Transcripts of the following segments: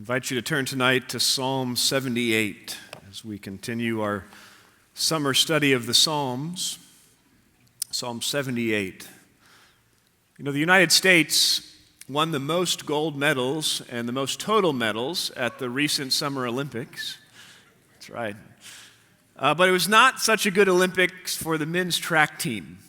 I invite you to turn tonight to Psalm 78 as we continue our summer study of the Psalms. Psalm 78. You know, the United States won the most gold medals and the most total medals at the recent Summer Olympics. That's right. But it was not such a good Olympics for the men's track team.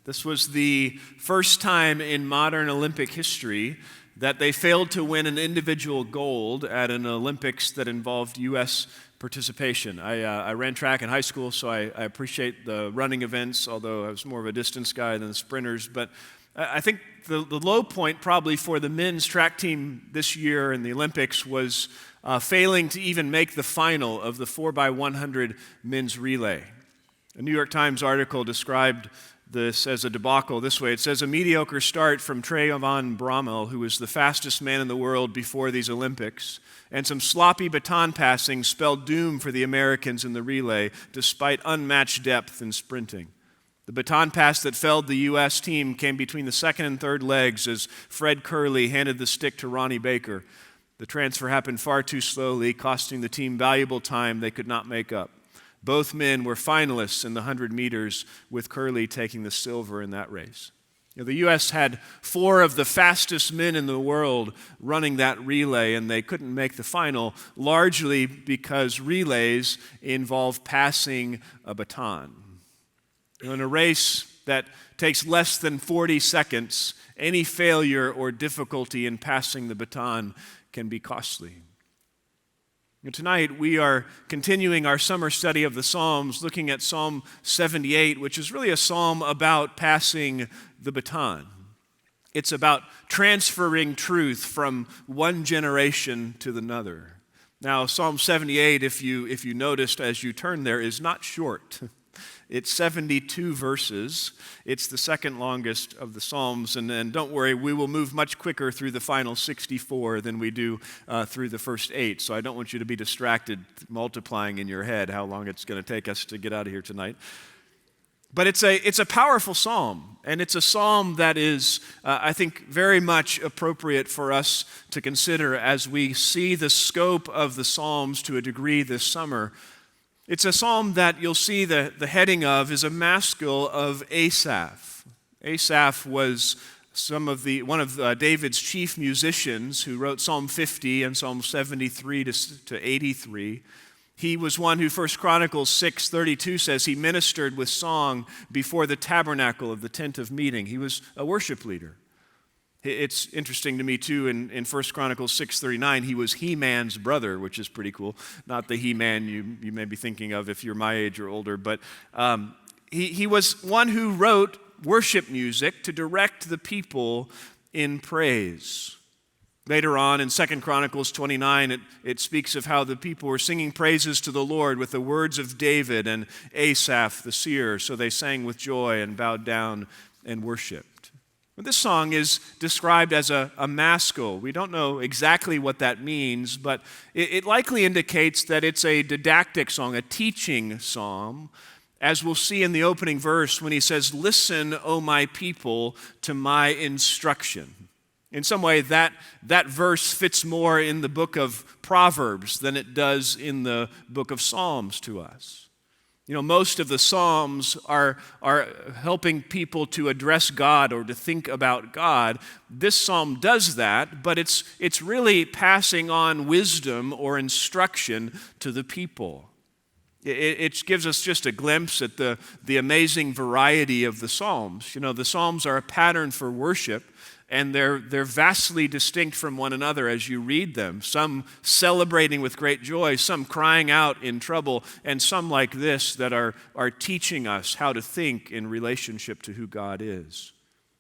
This was the first time in modern Olympic history that they failed to win an individual gold at an Olympics that involved U.S. participation. I ran track in high school, so I appreciate the running events, although I was more of a distance guy than the sprinters. But I think the low point probably for the men's track team this year in the Olympics was failing to even make the final of the 4x100 men's relay. A New York Times article described this as a debacle this way. It says, a mediocre start from Trayvon Bromell, who was the fastest man in the world before these Olympics, and some sloppy baton passing spelled doom for the Americans in the relay, despite unmatched depth in sprinting. The baton pass that felled the U.S. team came between the second and third legs as Fred Curley handed the stick to Ronnie Baker. The transfer happened far too slowly, costing the team valuable time they could not make up. Both men were finalists in the 100 meters, with Curley taking the silver in that race. You know, the U.S. had 4 of the fastest men in the world running that relay, and they couldn't make the final, largely because relays involve passing a baton. You know, in a race that takes less than 40 seconds, any failure or difficulty in passing the baton can be costly. Tonight, we are continuing our summer study of the Psalms, looking at Psalm 78, which is really a psalm about passing the baton. It's about transferring truth from one generation to another. Now, Psalm 78, if you noticed as you turn there, is not short. It's 72 verses. It's the second longest of the Psalms. And don't worry, we will move much quicker through the final 64 than we do through the first 8. So I don't want you to be distracted multiplying in your head how long it's going to take us to get out of here tonight. But it's a powerful psalm, and it's a psalm that is, I think, very much appropriate for us to consider as we see the scope of the Psalms to a degree this summer. It's a psalm that you'll see the heading of is a maskil of Asaph. Asaph was one of David's chief musicians who wrote Psalm 50 and Psalm 73 to 83. He was one who 1 Chronicles 6:32 says he ministered with song before the tabernacle of the tent of meeting. He was a worship leader. It's interesting to me, too, in 1 Chronicles 6:39, he was He-Man's brother, which is pretty cool. Not the He-Man you may be thinking of if you're my age or older, but he was one who wrote worship music to direct the people in praise. Later on in 2 Chronicles 29, it speaks of how the people were singing praises to the Lord with the words of David and Asaph the seer, so they sang with joy and bowed down and worshiped. This song is described as a maskil. We don't know exactly what that means, but it likely indicates that it's a didactic song, a teaching psalm, as we'll see in the opening verse when he says, "Listen, O my people, to my instruction." In some way, that verse fits more in the book of Proverbs than it does in the book of Psalms to us. You know, most of the Psalms are helping people to address God or to think about God. This psalm does that, but it's really passing on wisdom or instruction to the people. It gives us just a glimpse at the amazing variety of the Psalms. You know, the Psalms are a pattern for worship, and they're vastly distinct from one another as you read them. Some celebrating with great joy, some crying out in trouble, and some like this that are teaching us how to think in relationship to who God is.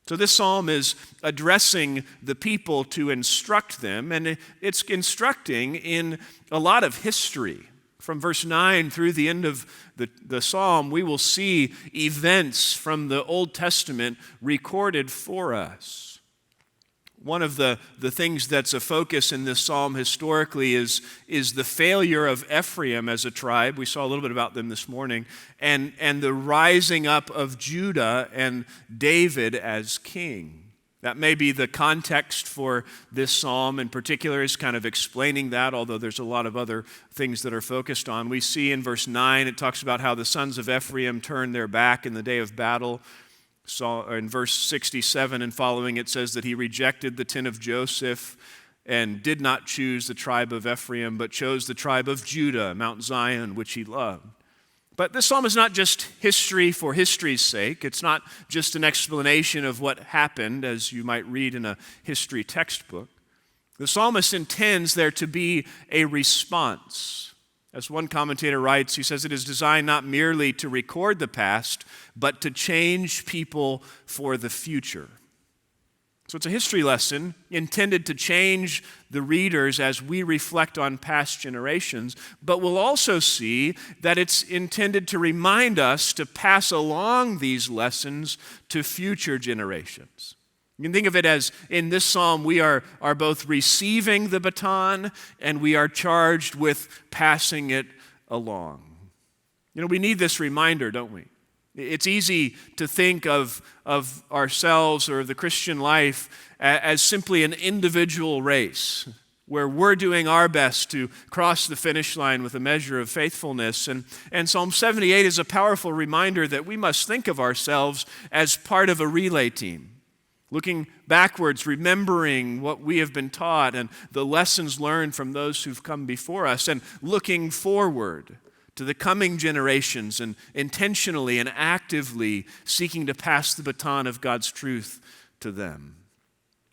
So this psalm is addressing the people to instruct them, and it's instructing in a lot of history. From verse 9 through the end of the psalm, we will see events from the Old Testament recorded for us. One of the things that's a focus in this psalm historically is the failure of Ephraim as a tribe. We saw a little bit about them this morning. And the rising up of Judah and David as king. That may be the context for this psalm in particular, is kind of explaining that, although there's a lot of other things that are focused on. We see in verse 9, it talks about how the sons of Ephraim turned their back in the day of battle. So in verse 67 and following, it says that he rejected the tent of Joseph and did not choose the tribe of Ephraim, but chose the tribe of Judah, Mount Zion, which he loved. But this psalm is not just history for history's sake. It's not just an explanation of what happened, as you might read in a history textbook. The psalmist intends there to be a response. As one commentator writes, he says it is designed not merely to record the past, but to change people for the future. So it's a history lesson intended to change the readers as we reflect on past generations, but we'll also see that it's intended to remind us to pass along these lessons to future generations. You can think of it as, in this psalm, we are both receiving the baton and we are charged with passing it along. You know, we need this reminder, don't we? It's easy to think of ourselves or the Christian life as simply an individual race where we're doing our best to cross the finish line with a measure of faithfulness. And Psalm 78 is a powerful reminder that we must think of ourselves as part of a relay team, looking backwards, remembering what we have been taught and the lessons learned from those who've come before us, and looking forward to the coming generations and intentionally and actively seeking to pass the baton of God's truth to them.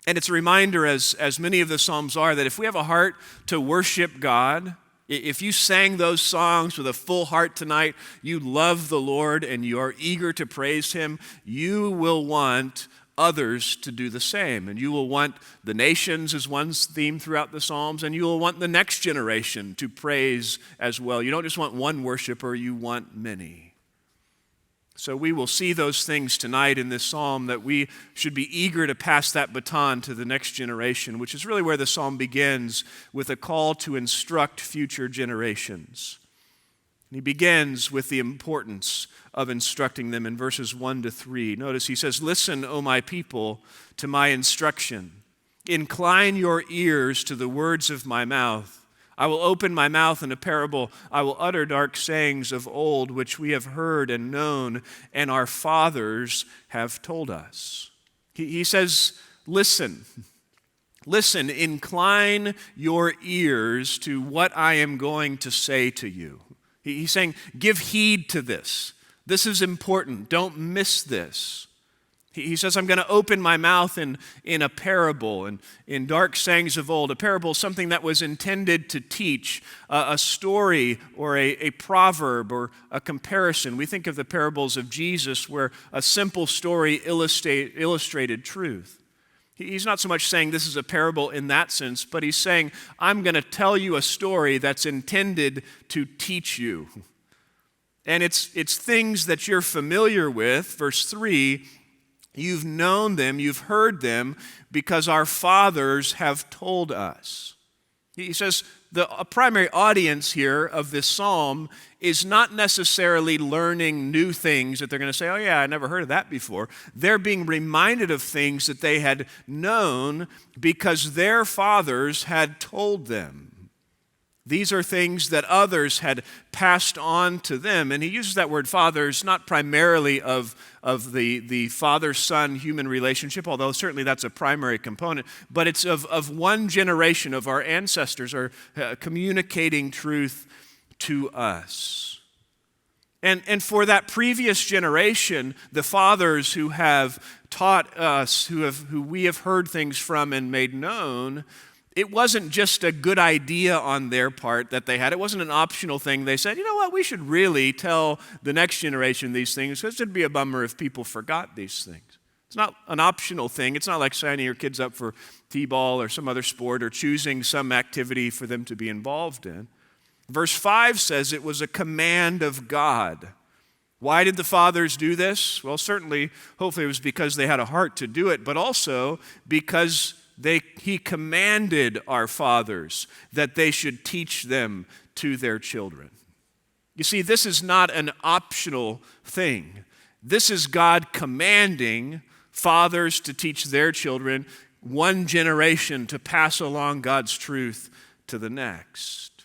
And it's a reminder, as many of the Psalms are, that if we have a heart to worship God, if you sang those songs with a full heart tonight, you love the Lord and you are eager to praise Him, you will want others to do the same. And you will want the nations as one theme throughout the Psalms, and you will want the next generation to praise as well. You don't just want one worshiper, you want many. So we will see those things tonight in this psalm, that we should be eager to pass that baton to the next generation, which is really where the psalm begins, with a call to instruct future generations. And he begins with the importance of instructing them in verses 1 to 3. Notice he says, "Listen, O my people, to my instruction. Incline your ears to the words of my mouth. I will open my mouth in a parable. I will utter dark sayings of old, which we have heard and known, and our fathers have told us." He says, listen. Listen, incline your ears to what I am going to say to you. He's saying, give heed to this. This is important. Don't miss this. He says, I'm going to open my mouth in a parable and in dark sayings of old. A parable is something that was intended to teach a story or a proverb or a comparison. We think of the parables of Jesus where a simple story illustrated truth. He's not so much saying this is a parable in that sense, but he's saying, I'm going to tell you a story that's intended to teach you. And it's things that you're familiar with. Verse 3, you've known them, you've heard them, because our fathers have told us. He says a primary audience here of this psalm is not necessarily learning new things that they're going to say, oh yeah, I never heard of that before. They're being reminded of things that they had known because their fathers had told them. These are things that others had passed on to them. And he uses that word fathers not primarily of the father-son human relationship, although certainly that's a primary component, but it's of one generation of our ancestors are communicating truth to us. And for that previous generation, the fathers who have taught us, who we have heard things from and made known, it wasn't just a good idea on their part that they had. It wasn't an optional thing. They said, you know what, we should really tell the next generation these things because it'd be a bummer if people forgot these things. It's not an optional thing. It's not like signing your kids up for t-ball or some other sport or choosing some activity for them to be involved in. Verse 5 says it was a command of God. Why did the fathers do this? Well, certainly, hopefully it was because they had a heart to do it, but also because he commanded our fathers that they should teach them to their children. You see, this is not an optional thing. This is God commanding fathers to teach their children, one generation to pass along God's truth to the next.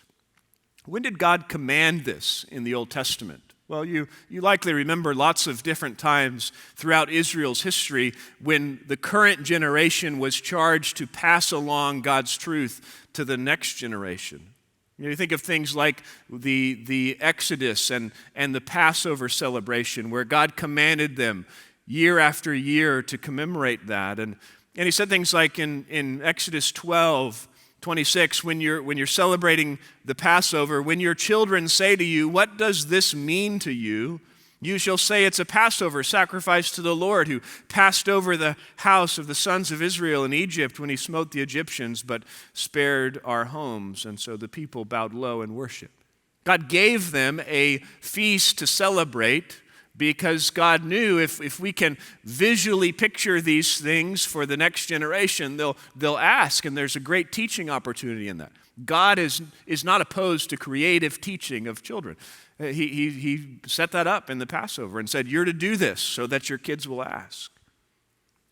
When did God command this in the Old Testament? Well, you likely remember lots of different times throughout Israel's history when the current generation was charged to pass along God's truth to the next generation. You think of things like the Exodus and the Passover celebration, where God commanded them year after year to commemorate that. And he said things like in Exodus 12:26, when you're celebrating the Passover, when your children say to you, "What does this mean to you?" you shall say, "It's a Passover sacrifice to the Lord, who passed over the house of the sons of Israel in Egypt when he smote the Egyptians, but spared our homes." And so the people bowed low and worshiped. God gave them a feast to celebrate because God knew if we can visually picture these things for the next generation, they'll ask, and there's a great teaching opportunity in that. God is not opposed to creative teaching of children. He set that up in the Passover and said, "You're to do this so that your kids will ask."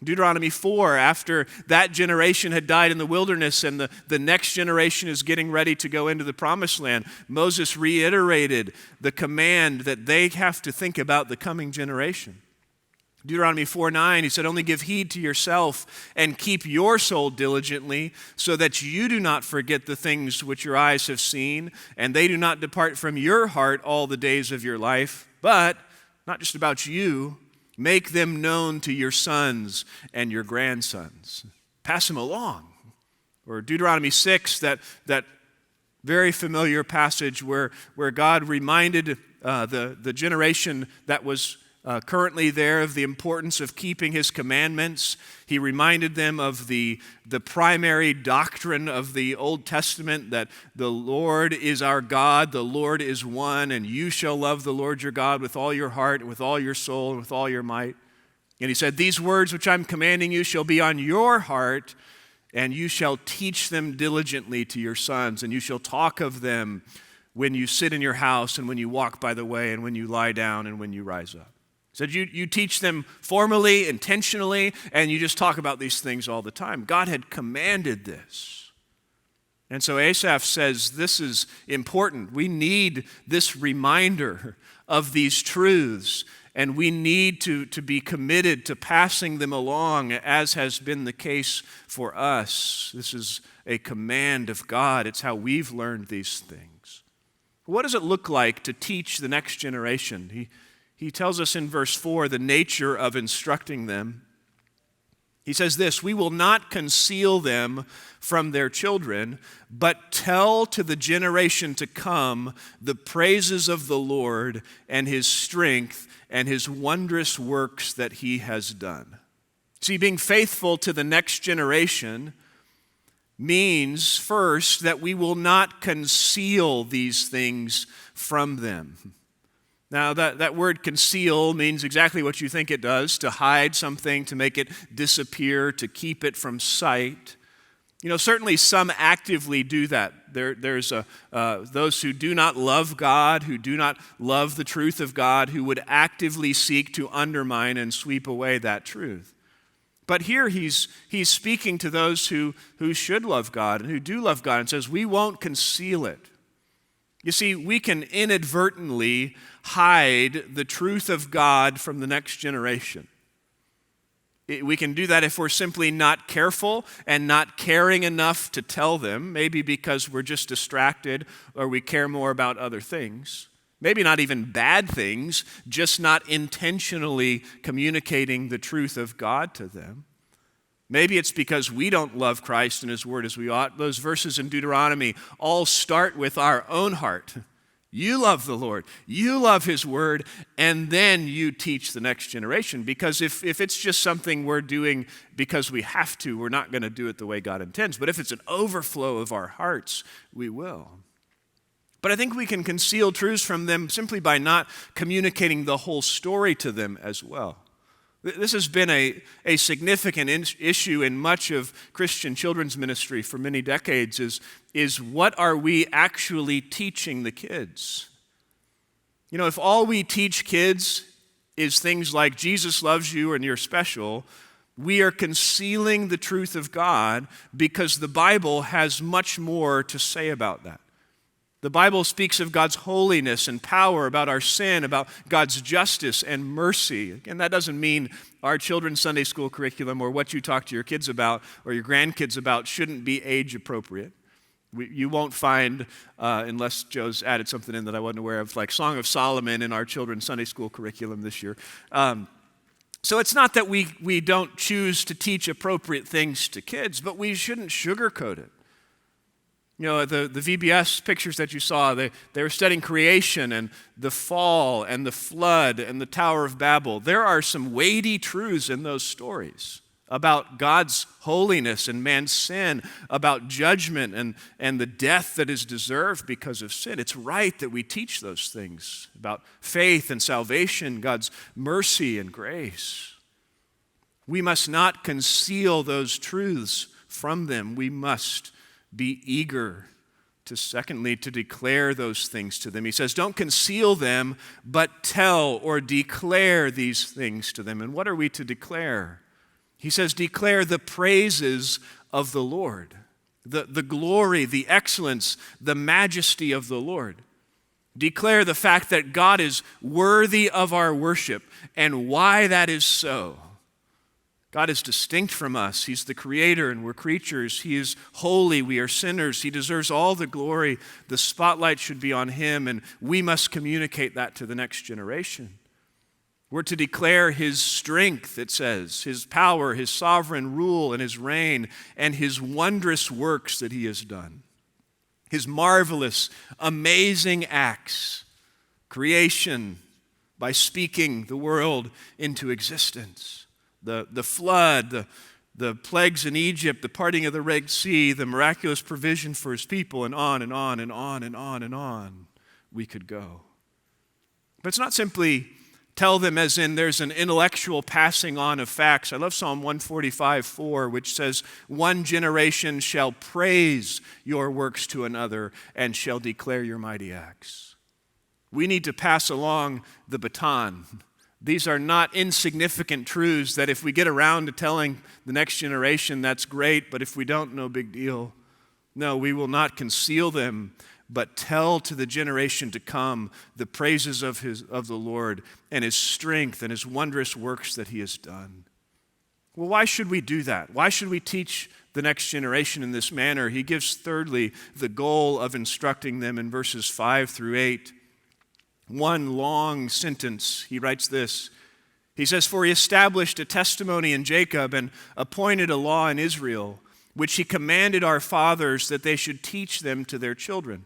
Deuteronomy 4, after that generation had died in the wilderness and the next generation is getting ready to go into the promised land, Moses reiterated the command that they have to think about the coming generation. Deuteronomy 4:9, he said, "Only give heed to yourself and keep your soul diligently, so that you do not forget the things which your eyes have seen, and they do not depart from your heart all the days of your life. But," not just about you, "make them known to your sons and your grandsons." Pass them along. Or Deuteronomy 6, that very familiar passage where God reminded the generation that was currently there of the importance of keeping his commandments. He reminded them of the primary doctrine of the Old Testament, that the Lord is our God, the Lord is one, and you shall love the Lord your God with all your heart, and with all your soul, and with all your might. And he said, "These words which I'm commanding you shall be on your heart, and you shall teach them diligently to your sons, and you shall talk of them when you sit in your house, and when you walk by the way, and when you lie down, and when you rise up." He said you teach them formally, intentionally, and you just talk about these things all the time. God had commanded this. And so Asaph says this is important. We need this reminder of these truths, and we need to be committed to passing them along, as has been the case for us. This is a command of God. It's how we've learned these things. What does it look like to teach the next generation? He tells us in verse 4 the nature of instructing them. He says this, "We will not conceal them from their children, but tell to the generation to come the praises of the Lord and his strength and his wondrous works that he has done." See, being faithful to the next generation means, first, that we will not conceal these things from them. Now, that word conceal means exactly what you think it does, to hide something, to make it disappear, to keep it from sight. Certainly some actively do that. There's those who do not love God, who do not love the truth of God, who would actively seek to undermine and sweep away that truth. But here he's speaking to those who should love God and who do love God, and says, we won't conceal it. You see, we can inadvertently hide the truth of God from the next generation. We can do that if we're simply not careful and not caring enough to tell them, maybe because we're just distracted or we care more about other things. Maybe not even bad things, just not intentionally communicating the truth of God to them. Maybe it's because we don't love Christ and his word as we ought. Those verses in Deuteronomy all start with our own heart. You love the Lord, you love his word, and then you teach the next generation. Because if it's just something we're doing because we have to, we're not going to do it the way God intends. But if it's an overflow of our hearts, we will. But I think we can conceal truths from them simply by not communicating the whole story to them as well. This has been a significant issue in much of Christian children's ministry for many decades, is what are we actually teaching the kids? If all we teach kids is things like Jesus loves you and you're special, we are concealing the truth of God because the Bible has much more to say about that. The Bible speaks of God's holiness and power, about our sin, about God's justice and mercy. And that doesn't mean our children's Sunday school curriculum or what you talk to your kids about or your grandkids about shouldn't be age appropriate. You won't find, unless Joe's added something in that I wasn't aware of, like Song of Solomon in our children's Sunday school curriculum this year. So it's not that we don't choose to teach appropriate things to kids, but we shouldn't sugarcoat it. You know, the VBS pictures that you saw, they were studying creation and the fall and the flood and the Tower of Babel. There are some weighty truths in those stories about God's holiness and man's sin, about judgment and the death that is deserved because of sin. It's right that we teach those things about faith and salvation, God's mercy and grace. We must not conceal those truths from them. We must be eager to, secondly, to declare those things to them. He says, don't conceal them, but tell or declare these things to them. And what are we to declare? He says, declare the praises of the Lord, the glory, the excellence, the majesty of the Lord. Declare the fact that God is worthy of our worship and why that is so. God is distinct from us. He's the creator and we're creatures. He is holy. We are sinners. He deserves all the glory. The spotlight should be on him, and we must communicate that to the next generation. We're to declare his strength, it says, his power, his sovereign rule and his reign, and his wondrous works that he has done. His marvelous, amazing acts, creation by speaking the world into existence. The flood, the plagues in Egypt, the parting of the Red Sea, the miraculous provision for his people, and on and on and on and on and on we could go. But it's not simply tell them as in there's an intellectual passing on of facts. I love Psalm 145:4, which says, one generation shall praise your works to another and shall declare your mighty acts. We need to pass along the baton. These are not insignificant truths that if we get around to telling the next generation, that's great, but if we don't, no big deal. No, we will not conceal them, but tell to the generation to come the praises of the Lord and his strength and his wondrous works that he has done. Well, why should we do that? Why should we teach the next generation in this manner? He gives, thirdly, the goal of instructing them in verses 5 through 8. One long sentence, he writes this. He says, for he established a testimony in Jacob and appointed a law in Israel, which he commanded our fathers that they should teach them to their children,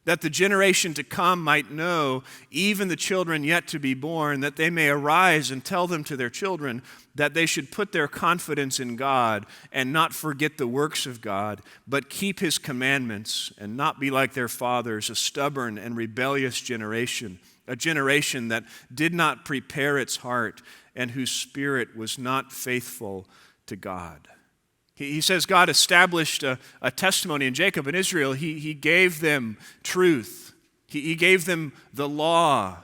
that the generation to come might know, even the children yet to be born, that they may arise and tell them to their children, that they should put their confidence in God and not forget the works of God, but keep his commandments and not be like their fathers, a stubborn and rebellious generation, a generation that did not prepare its heart and whose spirit was not faithful to God. He says God established a testimony in Jacob and Israel. He gave them truth. He gave them the law.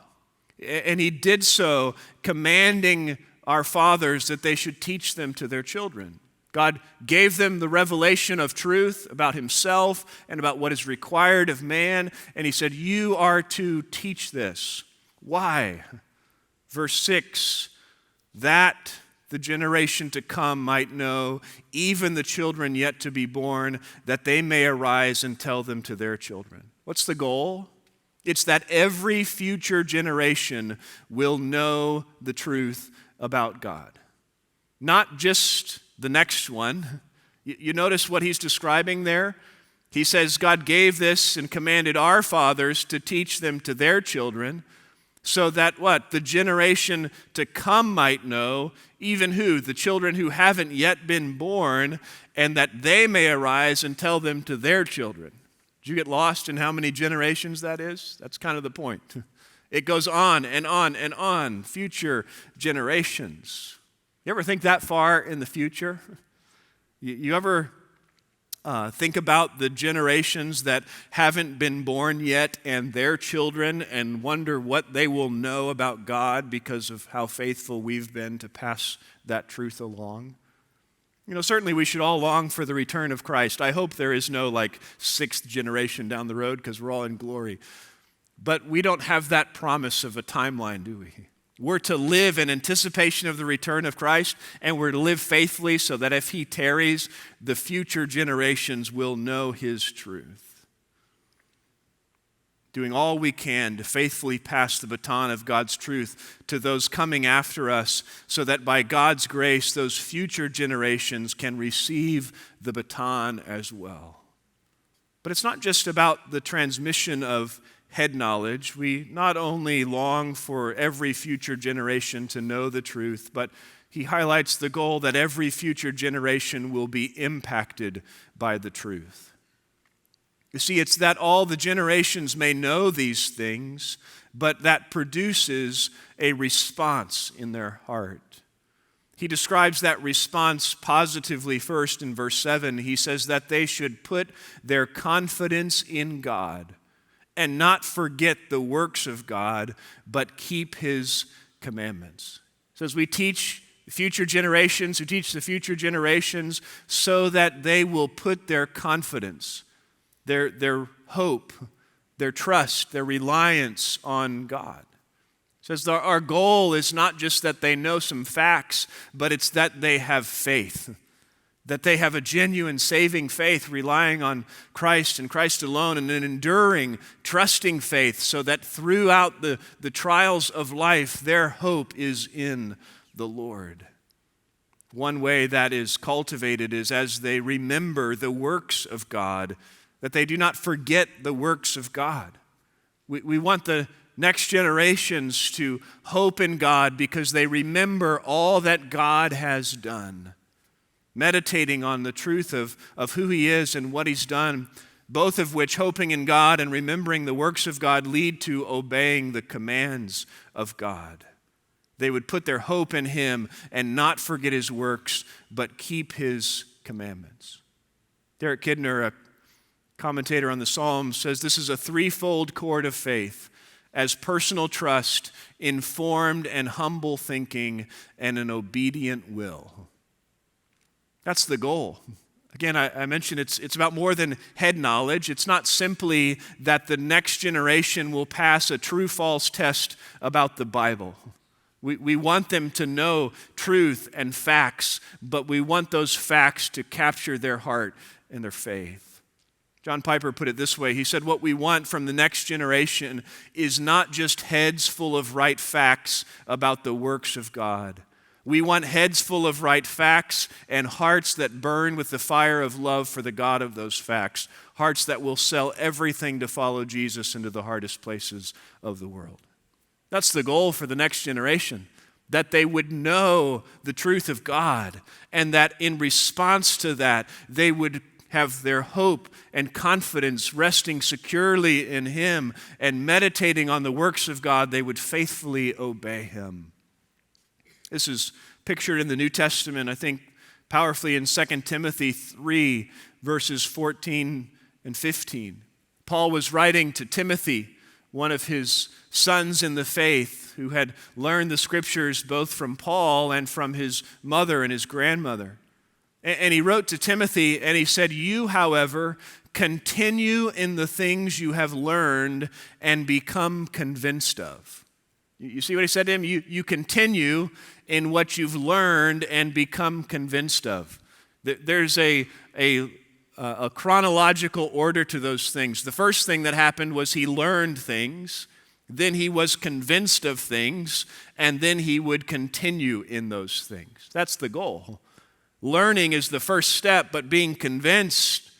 And he did so commanding our fathers that they should teach them to their children. God gave them the revelation of truth about himself and about what is required of man. And he said, you are to teach this. Why? Verse 6, that the generation to come might know, even the children yet to be born, that they may arise and tell them to their children. What's the goal? It's that every future generation will know the truth about God. Not just the next one. You notice what he's describing there? He says God gave this and commanded our fathers to teach them to their children, so that what? The generation to come might know, even who? The children who haven't yet been born, and that they may arise and tell them to their children. Did you get lost in how many generations that is? That's kind of the point. It goes on and on and on, future generations. You ever think that far in the future? You ever think about the generations that haven't been born yet and their children and wonder what they will know about God because of how faithful we've been to pass that truth along? Certainly we should all long for the return of Christ. I hope there is no sixth generation down the road because we're all in glory. But we don't have that promise of a timeline, do we? We're to live in anticipation of the return of Christ, and we're to live faithfully so that if he tarries, the future generations will know his truth. Doing all we can to faithfully pass the baton of God's truth to those coming after us so that by God's grace, those future generations can receive the baton as well. But it's not just about the transmission of head knowledge. We not only long for every future generation to know the truth, but he highlights the goal that every future generation will be impacted by the truth. You see, it's that all the generations may know these things, but that produces a response in their heart. He describes that response positively first in verse 7. He says that they should put their confidence in God and not forget the works of God, but keep his commandments. So as we teach the future generations, who teach the future generations, so that they will put their confidence, their hope, their trust, their reliance on God. It says our goal is not just that they know some facts, but it's that they have faith. That they have a genuine saving faith relying on Christ and Christ alone, and an enduring, trusting faith so that throughout the trials of life, their hope is in the Lord. One way that is cultivated is as they remember the works of God, that they do not forget the works of God. We want the next generations to hope in God because they remember all that God has done. Meditating on the truth of who he is and what he's done, both of which, hoping in God and remembering the works of God, lead to obeying the commands of God. They would put their hope in him and not forget his works, but keep his commandments. Derek Kidner, a commentator on the Psalms, says this is a threefold cord of faith, as personal trust, informed and humble thinking, and an obedient will. That's the goal. Again, I mentioned it's about more than head knowledge. It's not simply that the next generation will pass a true-false test about the Bible. We want them to know truth and facts, but we want those facts to capture their heart and their faith. John Piper put it this way. He said, what we want from the next generation is not just heads full of right facts about the works of God. We want heads full of right facts and hearts that burn with the fire of love for the God of those facts, hearts that will sell everything to follow Jesus into the hardest places of the world. That's the goal for the next generation, that they would know the truth of God, and that in response to that, they would have their hope and confidence resting securely in him, and meditating on the works of God, they would faithfully obey him. This is pictured in the New Testament, I think, powerfully in 2 Timothy 3, verses 14 and 15. Paul was writing to Timothy, one of his sons in the faith, who had learned the scriptures both from Paul and from his mother and his grandmother. And he wrote to Timothy, and he said, "You, however, continue in the things you have learned and become convinced of." You see what he said to him? You continue in what you've learned and become convinced of. There's a chronological order to those things. The first thing that happened was he learned things, then he was convinced of things, and then he would continue in those things. That's the goal. Learning is the first step, but being convinced,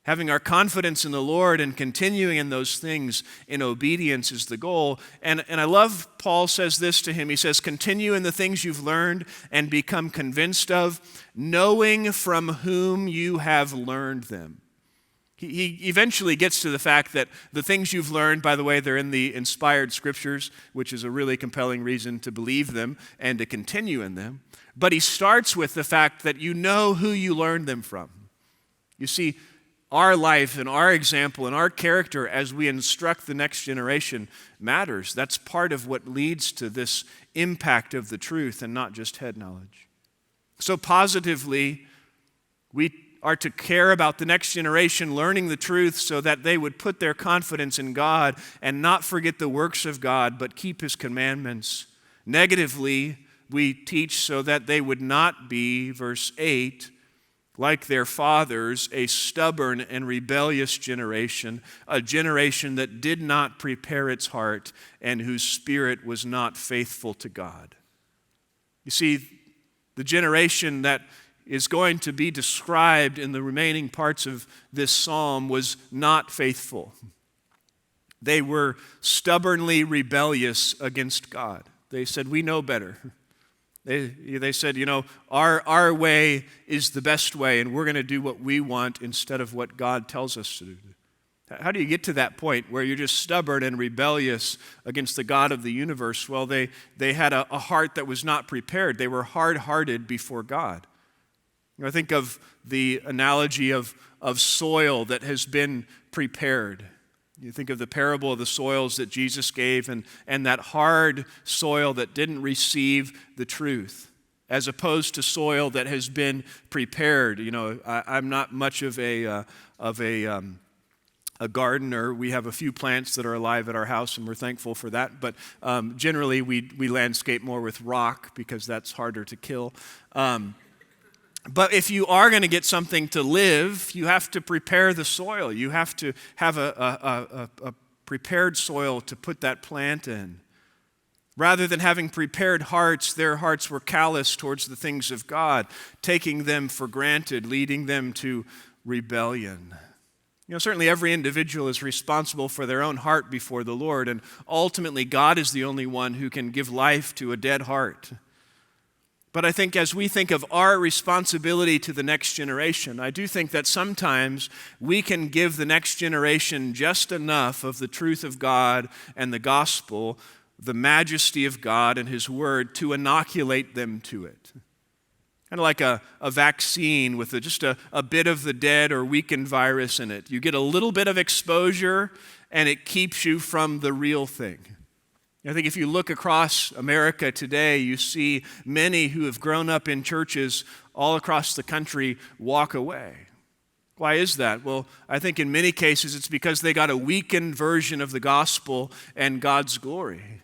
having our confidence in the Lord and continuing in those things in obedience is the goal. And I love Paul says this to him. He says, continue in the things you've learned and become convinced of, knowing from whom you have learned them. He eventually gets to the fact that the things you've learned, by the way, they're in the inspired scriptures, which is a really compelling reason to believe them and to continue in them. But he starts with the fact that you know who you learned them from. You see, our life and our example and our character as we instruct the next generation matters. That's part of what leads to this impact of the truth and not just head knowledge. So positively, We are to care about the next generation learning the truth so that they would put their confidence in God and not forget the works of God, but keep His commandments. Negatively, we teach so that they would not be, verse 8, like their fathers, a stubborn and rebellious generation, a generation that did not prepare its heart and whose spirit was not faithful to God. You see, the generation that is going to be described in the remaining parts of this psalm was not faithful. They were stubbornly rebellious against God. They said, we know better. They said, our way is the best way, and we're going to do what we want instead of what God tells us to do. How do you get to that point where you're just stubborn and rebellious against the God of the universe? Well, they had a heart that was not prepared. They were hard-hearted before God. I think of the analogy of soil that has been prepared. You think of the parable of the soils that Jesus gave and that hard soil that didn't receive the truth, as opposed to soil that has been prepared. I'm not much of a gardener. We have a few plants that are alive at our house, and we're thankful for that. But generally, we landscape more with rock because that's harder to kill. But if you are going to get something to live, you have to prepare the soil. You have to have a prepared soil to put that plant in. Rather than having prepared hearts, their hearts were callous towards the things of God, taking them for granted, leading them to rebellion. Certainly every individual is responsible for their own heart before the Lord, and ultimately God is the only one who can give life to a dead heart. But I think as we think of our responsibility to the next generation, I do think that sometimes we can give the next generation just enough of the truth of God and the gospel, the majesty of God and His Word, to inoculate them to it. Kind of like a vaccine with just a bit of the dead or weakened virus in it. You get a little bit of exposure and it keeps you from the real thing. I think if you look across America today, you see many who have grown up in churches all across the country walk away. Why is that? Well, I think in many cases it's because they got a weakened version of the gospel and God's glory.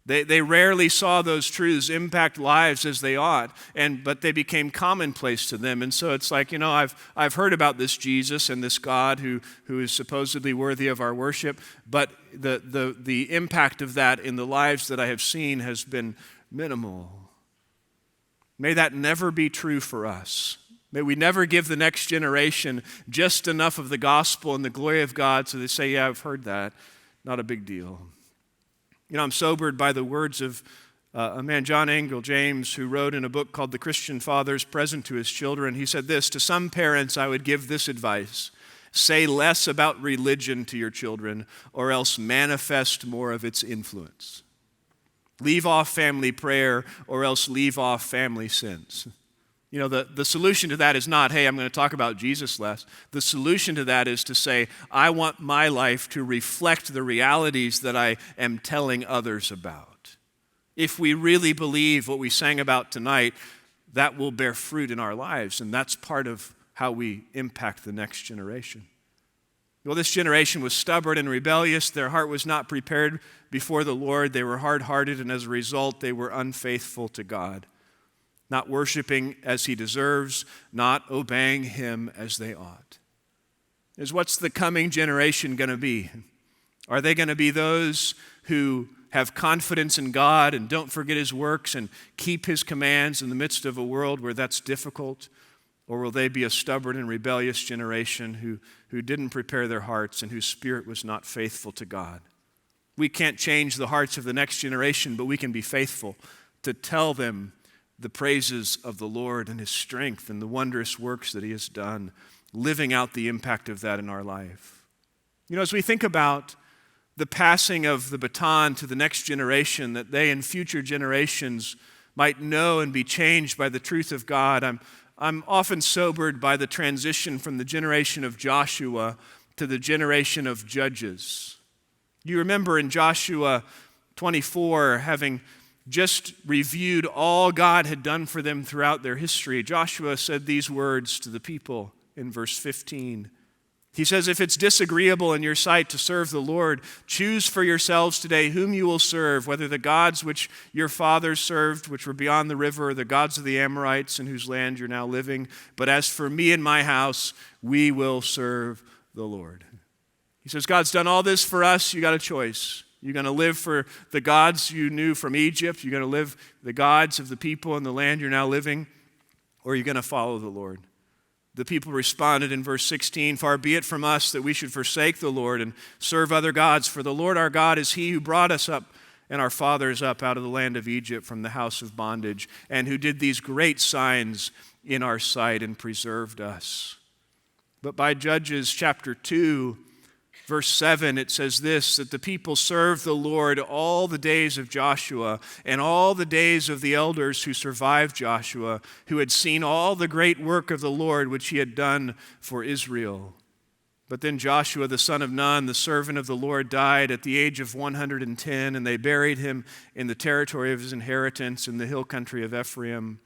They rarely saw those truths impact lives as they ought, but they became commonplace to them. And so it's like, I've heard about this Jesus and this God who is supposedly worthy of our worship, but the impact of that in the lives that I have seen has been minimal. May that never be true for us. May we never give the next generation just enough of the gospel and the glory of God so they say, yeah, I've heard that. Not a big deal. I'm sobered by the words of a man, John Angell James, who wrote in a book called The Christian Fathers Present to His Children. He said this: to some parents I would give this advice: say less about religion to your children, or else manifest more of its influence. Leave off family prayer, or else leave off family sins. The solution to that is not, hey, I'm going to talk about Jesus less. The solution to that is to say, I want my life to reflect the realities that I am telling others about. If we really believe what we sang about tonight, that will bear fruit in our lives, and that's part of how we impact the next generation. Well, this generation was stubborn and rebellious. Their heart was not prepared before the Lord. They were hard-hearted, and as a result, they were unfaithful to God. Not worshiping as He deserves, not obeying Him as they ought. What's the coming generation going to be? Are they going to be those who have confidence in God and don't forget His works and keep His commands in the midst of a world where that's difficult? Or will they be a stubborn and rebellious generation who didn't prepare their hearts and whose spirit was not faithful to God? We can't change the hearts of the next generation, but we can be faithful to tell them the praises of the Lord and His strength and the wondrous works that He has done, living out the impact of that in our life. As we think about the passing of the baton to the next generation, that they and future generations might know and be changed by the truth of God, I'm often sobered by the transition from the generation of Joshua to the generation of judges. You remember in Joshua 24 having just reviewed all God had done for them throughout their history, Joshua said these words to the people in verse 15. He says, "If it's disagreeable in your sight to serve the Lord, choose for yourselves today whom you will serve, whether the gods which your fathers served, which were beyond the river, or the gods of the Amorites in whose land you're now living. But as for me and my house, we will serve the Lord." He says, God's done all this for us. You got a choice. You're going to live for the gods you knew from Egypt. You're going to live the gods of the people in the land you're now living, or you're going to follow the Lord. The people responded in verse 16, "Far be it from us that we should forsake the Lord and serve other gods, for the Lord our God is he who brought us up and our fathers up out of the land of Egypt from the house of bondage, and who did these great signs in our sight and preserved us." But by Judges chapter 2, verse 7, it says this, that the people served the Lord all the days of Joshua and all the days of the elders who survived Joshua, who had seen all the great work of the Lord which he had done for Israel. But then Joshua the son of Nun, the servant of the Lord, died at the age of 110, and they buried him in the territory of his inheritance in the hill country of Ephraim.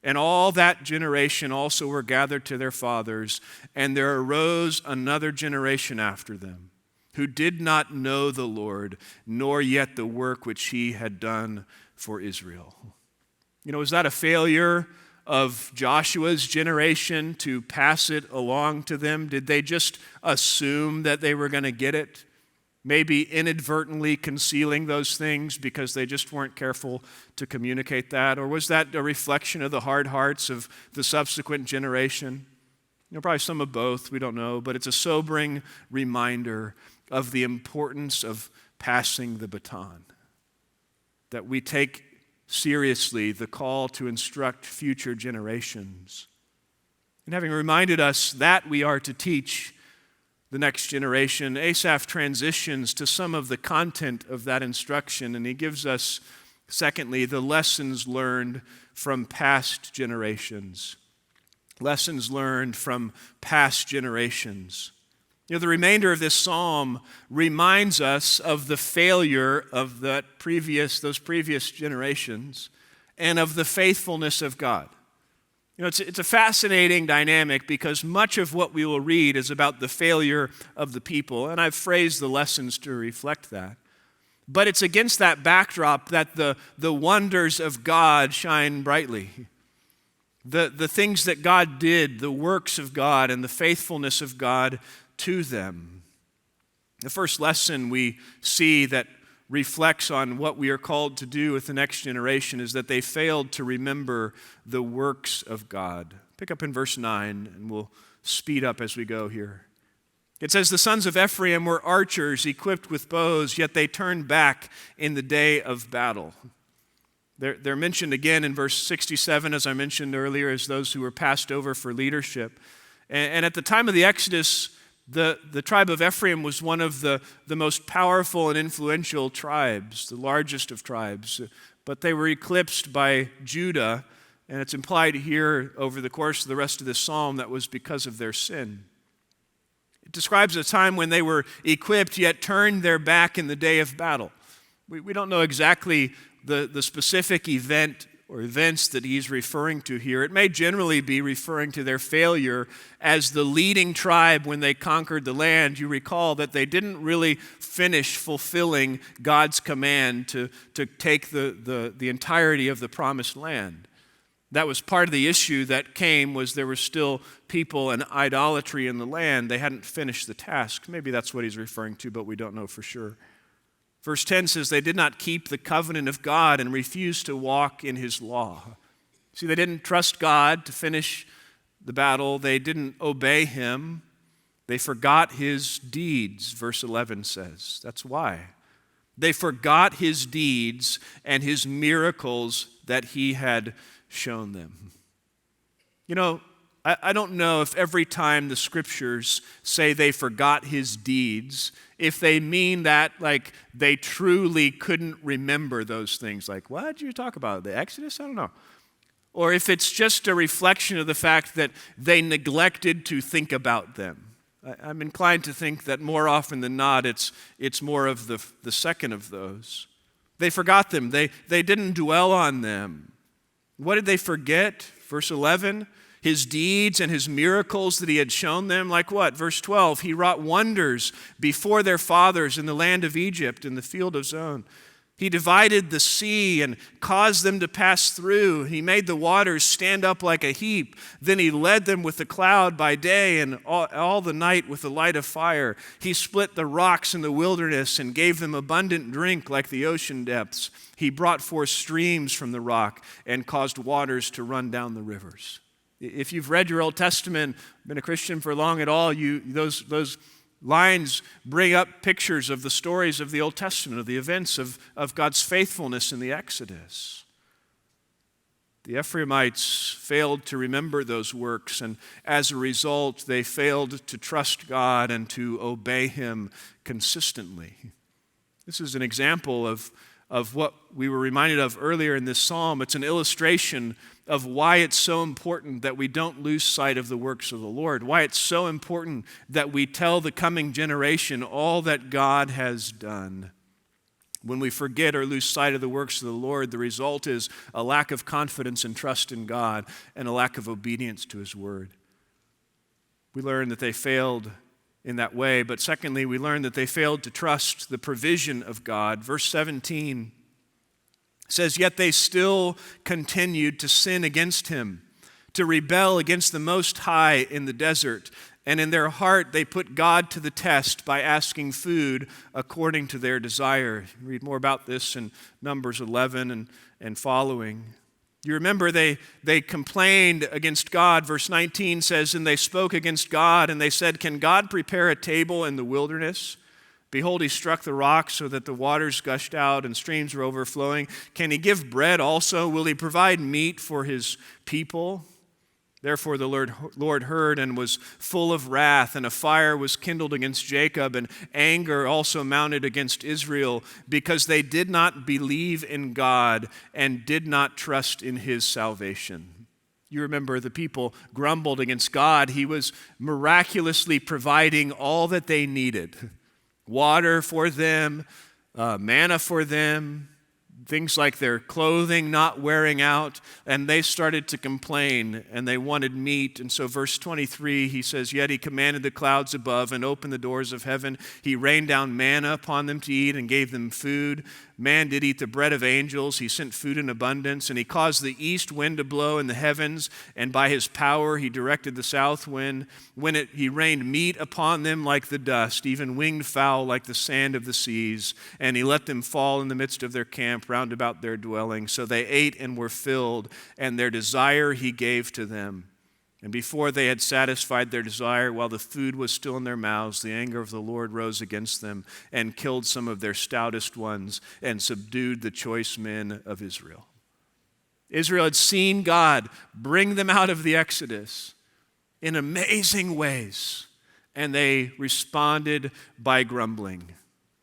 And all that generation also were gathered to their fathers, and there arose another generation after them, who did not know the Lord, nor yet the work which he had done for Israel. Is that a failure of Joshua's generation to pass it along to them? Did they just assume that they were going to get it? Maybe inadvertently concealing those things because they just weren't careful to communicate that? Or was that a reflection of the hard hearts of the subsequent generation? Probably some of both, we don't know, but it's a sobering reminder of the importance of passing the baton, that we take seriously the call to instruct future generations. And having reminded us that we are to teach the next generation, Asaph transitions to some of the content of that instruction, and he gives us, secondly, the lessons learned from past generations. Lessons learned from past generations. The remainder of this psalm reminds us of the failure of those previous generations and of the faithfulness of God. It's a fascinating dynamic because much of what we will read is about the failure of the people, and I've phrased the lessons to reflect that. But it's against that backdrop that the wonders of God shine brightly. The things that God did, the works of God, and the faithfulness of God to them. The first lesson we see that reflects on what we are called to do with the next generation is that they failed to remember the works of God. Pick up in verse 9, and we'll speed up as we go here. It says, "The sons of Ephraim were archers equipped with bows, yet they turned back in the day of battle." They're mentioned again in verse 67, as I mentioned earlier, as those who were passed over for leadership. And at the time of the Exodus, the tribe of Ephraim was one of the most powerful and influential tribes, the largest of tribes. But they were eclipsed by Judah, and it's implied here over the course of the rest of this psalm that was because of their sin. It describes a time when they were equipped yet turned their back in the day of battle. We don't know exactly the specific event or events that he's referring to here. It may generally be referring to their failure as the leading tribe when they conquered the land. You recall that they didn't really finish fulfilling God's command to take the entirety of the promised land. That was part of the issue that came, was there were still people and idolatry in the land. They hadn't finished the task. Maybe that's what he's referring to, but we don't know for sure. Verse 10 says they did not keep the covenant of God and refused to walk in his law. See, they didn't trust God to finish the battle. They didn't obey him. They forgot his deeds, verse 11 says. That's why. They forgot his deeds and his miracles that he had shown them. I don't know if every time the scriptures say they forgot his deeds, if they mean that like they truly couldn't remember those things. Like, what did you talk about? The Exodus? I don't know. Or if it's just a reflection of the fact that they neglected to think about them. I'm inclined to think that more often than not, it's more of the second of those. They forgot them. They didn't dwell on them. What did they forget? Verse 11, his deeds and his miracles that he had shown them. Like what? Verse 12, he wrought wonders before their fathers in the land of Egypt, in the field of Zon. He divided the sea and caused them to pass through. He made the waters stand up like a heap. Then he led them with the cloud by day and all the night with the light of fire. He split the rocks in the wilderness and gave them abundant drink like the ocean depths. He brought forth streams from the rock and caused waters to run down the rivers. If you've read your Old Testament, been a Christian for long at all, those lines bring up pictures of the stories of the Old Testament, of the events of God's faithfulness in the Exodus. The Ephraimites failed to remember those works, and as a result, they failed to trust God and to obey Him consistently. This is an example of what we were reminded of earlier in this psalm. It's an illustration of why it's so important that we don't lose sight of the works of the Lord, why it's so important that we tell the coming generation all that God has done. When we forget or lose sight of the works of the Lord, the result is a lack of confidence and trust in God and a lack of obedience to His word. We learn that they failed in that way, but secondly, we learn that they failed to trust the provision of God. Verse 17 says, yet they still continued to sin against Him, to rebel against the Most High in the desert. And in their heart, they put God to the test by asking food according to their desire. Read more about this in Numbers 11 and following. You remember they complained against God. Verse 19 says, and they spoke against God, and they said, can God prepare a table in the wilderness? Behold, He struck the rock so that the waters gushed out and streams were overflowing. Can He give bread also? Will He provide meat for His people? Therefore the Lord heard and was full of wrath, and a fire was kindled against Jacob, and anger also mounted against Israel, because they did not believe in God and did not trust in His salvation. You remember the people grumbled against God. He was miraculously providing all that they needed. Water for them, manna for them, things like their clothing not wearing out, and they started to complain, and they wanted meat. And so verse 23, he says, yet He commanded the clouds above and opened the doors of heaven. He rained down manna upon them to eat and gave them food. Man did eat the bread of angels. He sent food in abundance, and He caused the east wind to blow in the heavens, and by His power He directed the south wind. He rained meat upon them like the dust, even winged fowl like the sand of the seas, and He let them fall in the midst of their camp round about their dwelling. So they ate and were filled, and their desire He gave to them. And before they had satisfied their desire, while the food was still in their mouths, the anger of the Lord rose against them and killed some of their stoutest ones and subdued the choice men of Israel. Israel had seen God bring them out of the Exodus in amazing ways, and they responded by grumbling.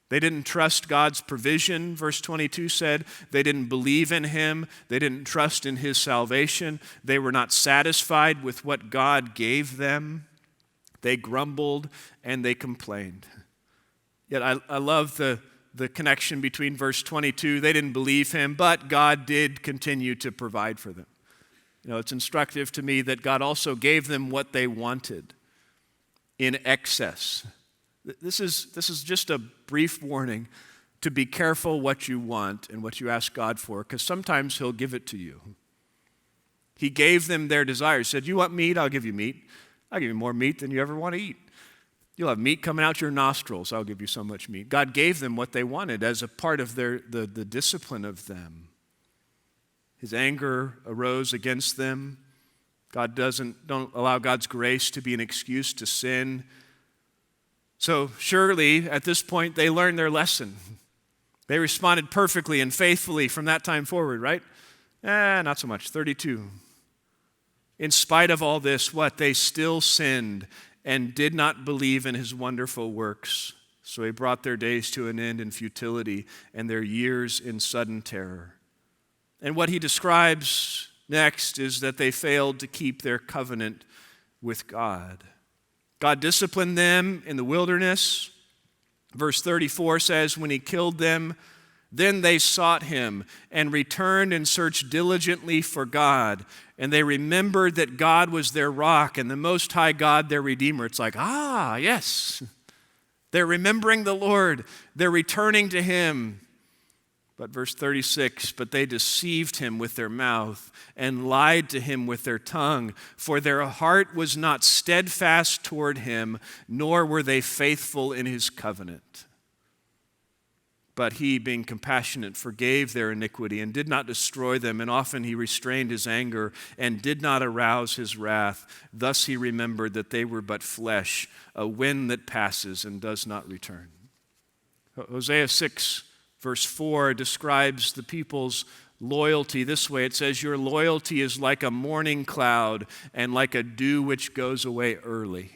They didn't trust God's provision, verse 22 said. They didn't believe in Him. They didn't trust in His salvation. They were not satisfied with what God gave them. They grumbled and they complained. Yet I love the connection between verse 22. They didn't believe Him, but God did continue to provide for them. It's instructive to me that God also gave them what they wanted in excess. This is just a brief warning to be careful what you want and what you ask God for, because sometimes He'll give it to you. He gave them their desires. He said, you want meat? I'll give you meat. I'll give you more meat than you ever want to eat. You'll have meat coming out your nostrils. I'll give you so much meat. God gave them what they wanted as a part of the discipline of them. His anger arose against them. Don't allow God's grace to be an excuse to sin. So surely, at this point, they learned their lesson. They responded perfectly and faithfully from that time forward, right? Not so much. 32. In spite of all this, they still sinned and did not believe in His wonderful works. So He brought their days to an end in futility and their years in sudden terror. And what He describes next is that they failed to keep their covenant with God. God disciplined them in the wilderness. Verse 34 says, when He killed them, Then they sought him and returned and searched diligently for God. And they remembered that God was their rock and the Most High God their Redeemer. It's like, yes. They're remembering the Lord. They're returning to him. But verse 36, but they deceived him with their mouth and lied to him with their tongue, for their heart was not steadfast toward him, nor were they faithful in his covenant. But he, being compassionate, forgave their iniquity and did not destroy them, and often he restrained his anger and did not arouse his wrath. Thus he remembered that they were but flesh, a wind that passes and does not return. Hosea 6, verse 4 describes the people's loyalty this way. It says, your loyalty is like a morning cloud and like a dew which goes away early.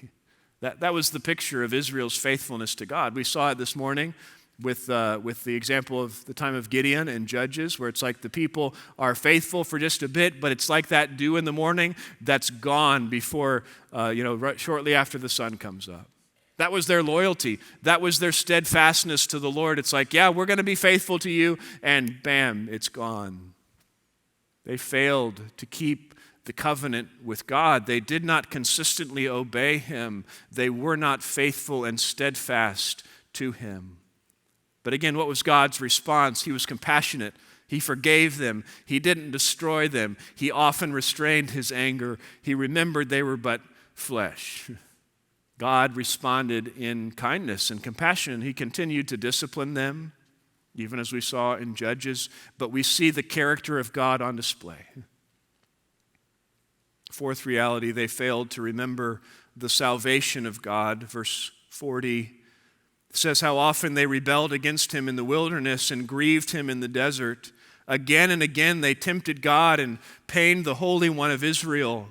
That was the picture of Israel's faithfulness to God. We saw it this morning with the example of the time of Gideon and Judges, where it's like the people are faithful for just a bit, but it's like that dew in the morning that's gone before, shortly after the sun comes up. That was their loyalty. That was their steadfastness to the Lord. It's like, yeah, we're going to be faithful to you, and bam, it's gone. They failed to keep the covenant with God. They did not consistently obey him. They were not faithful and steadfast to him. But again, what was God's response? He was compassionate. He forgave them. He didn't destroy them. He often restrained his anger. He remembered they were but flesh. God responded in kindness and compassion. He continued to discipline them, even as we saw in Judges. But we see the character of God on display. Fourth reality, they failed to remember the salvation of God. Verse 40 says how often they rebelled against him in the wilderness and grieved him in the desert. Again and again they tempted God and pained the Holy One of Israel.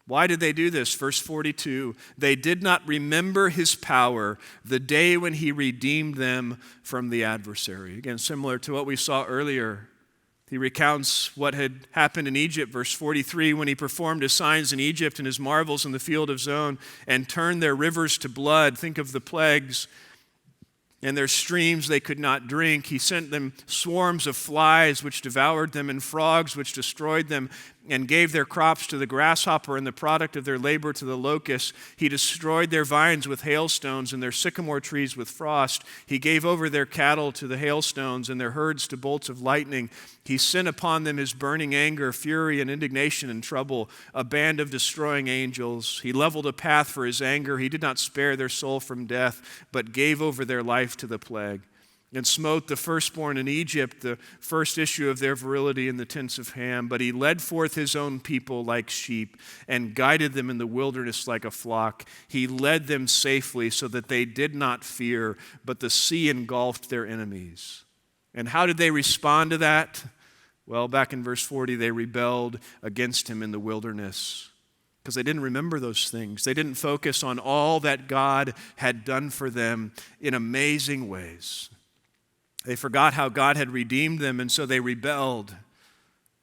Why did they do this? Verse 42, they did not remember his power the day when he redeemed them from the adversary. Again, similar to what we saw earlier. He recounts what had happened in Egypt, verse 43, when he performed his signs in Egypt and his marvels in the field of Zon and turned their rivers to blood. Think of the plagues. And their streams they could not drink. He sent them swarms of flies which devoured them and frogs which destroyed them and gave their crops to the grasshopper and the product of their labor to the locust. He destroyed their vines with hailstones and their sycamore trees with frost. He gave over their cattle to the hailstones and their herds to bolts of lightning. He sent upon them his burning anger, fury, and indignation and trouble, a band of destroying angels. He leveled a path for his anger. He did not spare their soul from death, but gave over their life to the plague, and smote the firstborn in Egypt, the first issue of their virility in the tents of Ham. But he led forth his own people like sheep and guided them in the wilderness like a flock. He led them safely so that they did not fear, but the sea engulfed their enemies. And how did they respond to that? Well, back in verse 40, they rebelled against him in the wilderness because they didn't remember those things. They didn't focus on all that God had done for them in amazing ways. They forgot how God had redeemed them, and so they rebelled.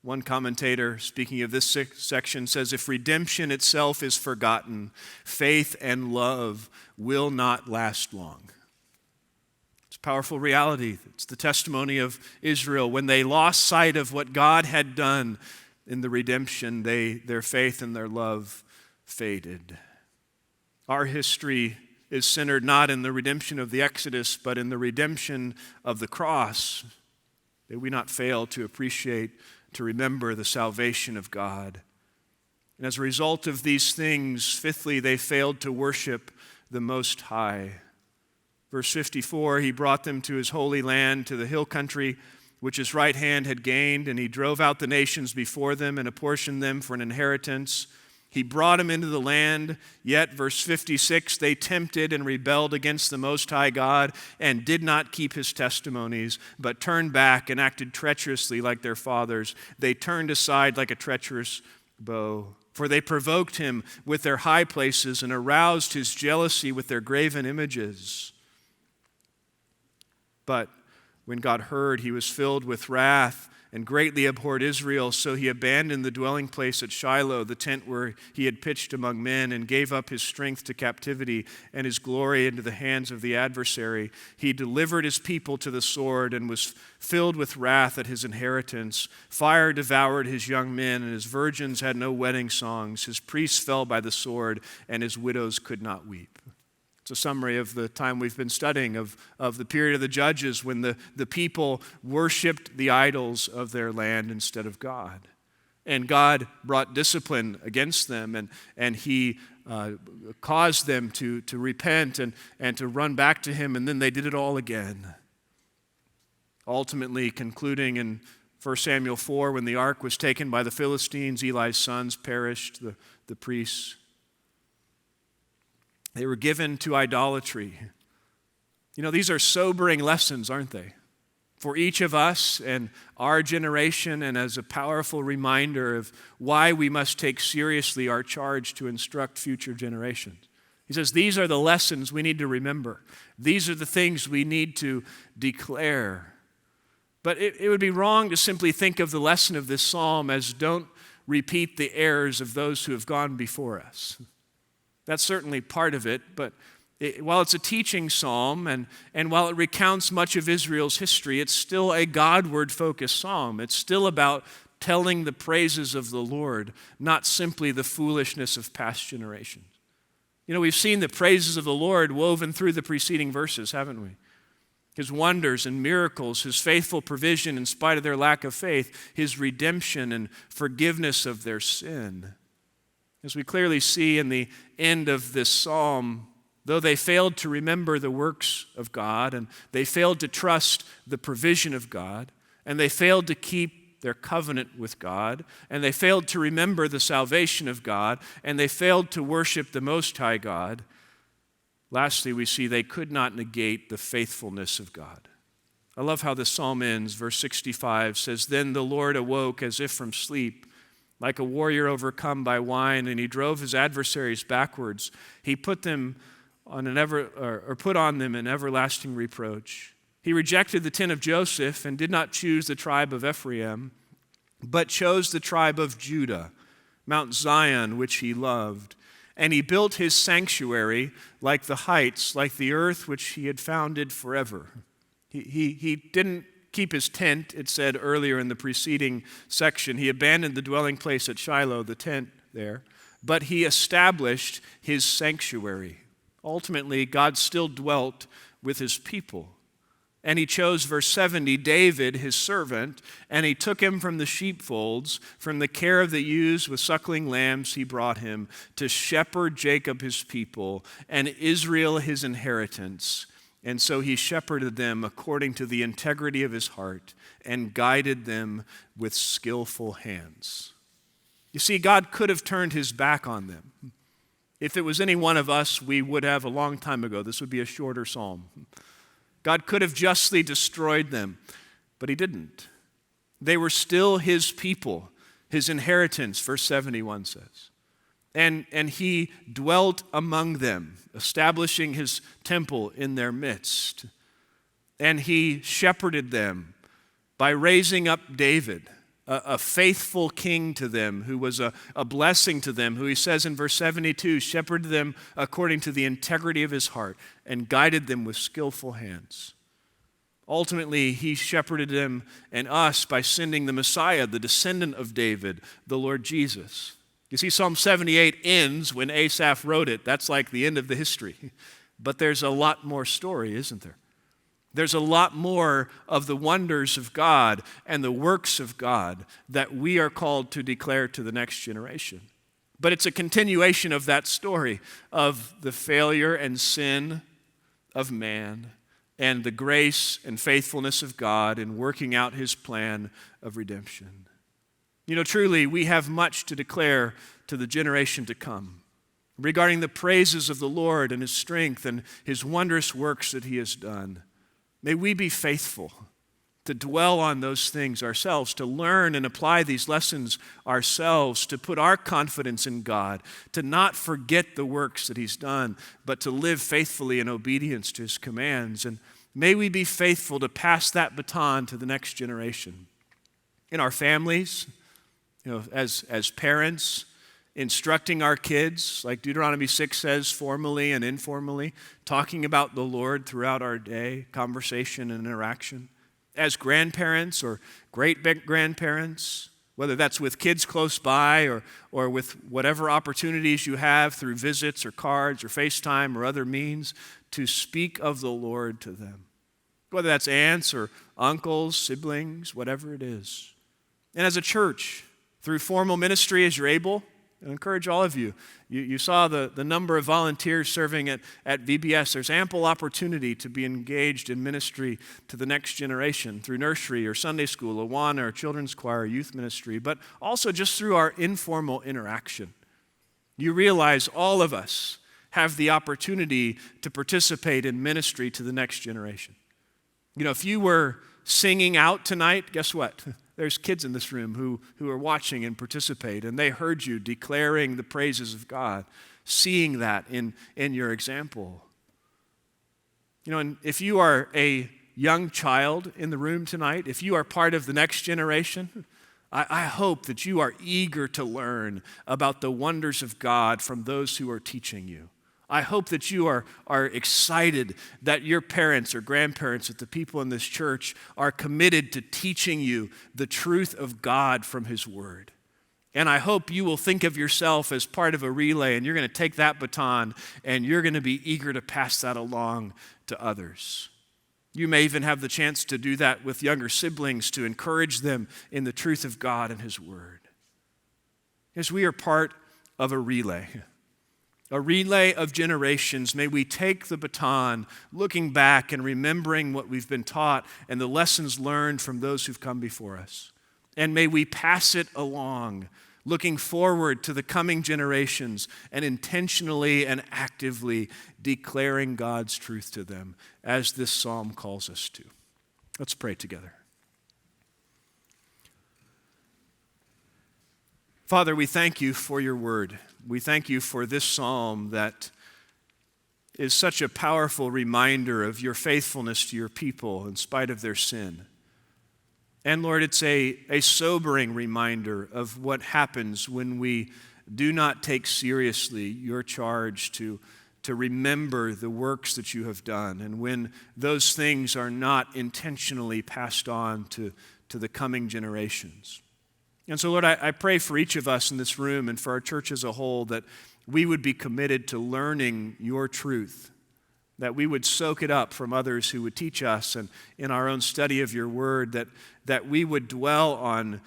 One commentator, speaking of this section, says, if redemption itself is forgotten, faith and love will not last long. It's a powerful reality. It's the testimony of Israel. When they lost sight of what God had done in the redemption, their faith and their love faded. Our history is centered not in the redemption of the Exodus, but in the redemption of the cross. May we not fail to appreciate, to remember the salvation of God. And as a result of these things, fifthly, they failed to worship the Most High. Verse 54, he brought them to his holy land, to the hill country, which his right hand had gained, and he drove out the nations before them and apportioned them for an inheritance. He brought them into the land, yet, verse 56, they tempted and rebelled against the Most High God and did not keep his testimonies, but turned back and acted treacherously like their fathers. They turned aside like a treacherous bow. For they provoked him with their high places and aroused his jealousy with their graven images. But when God heard, he was filled with wrath and greatly abhorred Israel. So he abandoned the dwelling place at Shiloh, the tent where he had pitched among men, and gave up his strength to captivity and his glory into the hands of the adversary. He delivered his people to the sword and was filled with wrath at his inheritance. Fire devoured his young men, and his virgins had no wedding songs. His priests fell by the sword, and his widows could not weep. It's a summary of the time we've been studying of the period of the Judges when the people worshiped the idols of their land instead of God. And God brought discipline against them, and he caused them to repent and to run back to him, and then they did it all again. Ultimately concluding in 1 Samuel 4, when the ark was taken by the Philistines, Eli's sons perished, the priests. They were given to idolatry. You know, these are sobering lessons, aren't they? For each of us and our generation, and as a powerful reminder of why we must take seriously our charge to instruct future generations. He says, these are the lessons we need to remember. These are the things we need to declare. But it would be wrong to simply think of the lesson of this psalm as don't repeat the errors of those who have gone before us. That's certainly part of it, but while it's a teaching psalm and while it recounts much of Israel's history, it's still a Godward-focused psalm. It's still about telling the praises of the Lord, not simply the foolishness of past generations. You know, we've seen the praises of the Lord woven through the preceding verses, haven't we? His wonders and miracles, his faithful provision in spite of their lack of faith, his redemption and forgiveness of their sin. As we clearly see in the end of this psalm, though they failed to remember the works of God, and they failed to trust the provision of God, and they failed to keep their covenant with God, and they failed to remember the salvation of God, and they failed to worship the Most High God, lastly, we see they could not negate the faithfulness of God. I love how the psalm ends. Verse 65 says, "Then the Lord awoke as if from sleep, like a warrior overcome by wine, and he drove his adversaries backwards. He put them on put on them an everlasting reproach. He rejected the tent of Joseph and did not choose the tribe of Ephraim, but chose the tribe of Judah, Mount Zion, which he loved. And he built his sanctuary like the heights, like the earth which he had founded forever." He didn't keep his tent, it said earlier in the preceding section. He abandoned the dwelling place at Shiloh, the tent there, but he established his sanctuary. Ultimately, God still dwelt with his people. And he chose, verse 70, David, his servant, and he took him from the sheepfolds, from the care of the ewes with suckling lambs he brought him, to shepherd Jacob his people, and Israel his inheritance. And so he shepherded them according to the integrity of his heart and guided them with skillful hands. You see, God could have turned his back on them. If it was any one of us, we would have a long time ago. This would be a shorter psalm. God could have justly destroyed them, but he didn't. They were still his people, his inheritance, verse 71 says. And he dwelt among them, establishing his temple in their midst. And he shepherded them by raising up David, a faithful king to them, who was a blessing to them, who he says in verse 72, shepherded them according to the integrity of his heart and guided them with skillful hands. Ultimately, he shepherded them and us by sending the Messiah, the descendant of David, the Lord Jesus. You see, Psalm 78 ends when Asaph wrote it. That's like the end of the history. But there's a lot more story, isn't there? There's a lot more of the wonders of God and the works of God that we are called to declare to the next generation. But it's a continuation of that story of the failure and sin of man and the grace and faithfulness of God in working out his plan of redemption. You know, truly, we have much to declare to the generation to come regarding the praises of the Lord and his strength and his wondrous works that he has done. May we be faithful to dwell on those things ourselves, to learn and apply these lessons ourselves, to put our confidence in God, to not forget the works that he's done, but to live faithfully in obedience to his commands. And may we be faithful to pass that baton to the next generation. in our families, as parents, instructing our kids, like Deuteronomy 6 says, formally and informally, talking about the Lord throughout our day, conversation and interaction. As grandparents or great-grandparents, whether that's with kids close by or with whatever opportunities you have through visits or cards or FaceTime or other means, to speak of the Lord to them. Whether that's aunts or uncles, siblings, whatever it is. And as a church, through formal ministry as you're able, I encourage all of you. You saw the number of volunteers serving at VBS. There's ample opportunity to be engaged in ministry to the next generation through nursery or Sunday school, Awana or children's choir, youth ministry, but also just through our informal interaction. You realize all of us have the opportunity to participate in ministry to the next generation. If you were singing out tonight, guess what? There's kids in this room who are watching and participate, and they heard you declaring the praises of God, seeing that in your example. And if you are a young child in the room tonight, if you are part of the next generation, I hope that you are eager to learn about the wonders of God from those who are teaching you. I hope that you are excited that your parents or grandparents, that the people in this church are committed to teaching you the truth of God from His Word. And I hope you will think of yourself as part of a relay, and you're going to take that baton and you're going to be eager to pass that along to others. You may even have the chance to do that with younger siblings, to encourage them in the truth of God and His Word. As we are part of a relay of generations, may we take the baton, looking back and remembering what we've been taught and the lessons learned from those who've come before us. And may we pass it along, looking forward to the coming generations and intentionally and actively declaring God's truth to them, as this psalm calls us to. Let's pray together. Father, we thank you for your word. We thank you for this psalm that is such a powerful reminder of your faithfulness to your people in spite of their sin. And Lord, it's a sobering reminder of what happens when we do not take seriously your charge to remember the works that you have done, and when those things are not intentionally passed on to the coming generations. And so, Lord, I pray for each of us in this room and for our church as a whole that we would be committed to learning your truth, that we would soak it up from others who would teach us, and in our own study of your word, that we would dwell on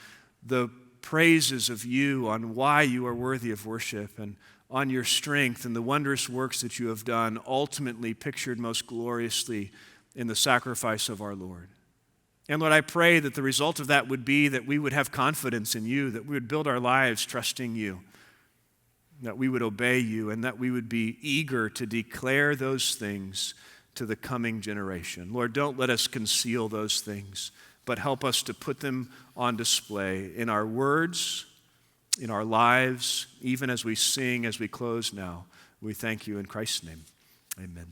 the praises of you, on why you are worthy of worship, and on your strength and the wondrous works that you have done, ultimately pictured most gloriously in the sacrifice of our Lord. And Lord, I pray that the result of that would be that we would have confidence in you, that we would build our lives trusting you, that we would obey you, and that we would be eager to declare those things to the coming generation. Lord, don't let us conceal those things, but help us to put them on display in our words, in our lives, even as we sing, as we close now. We thank you in Christ's name. Amen.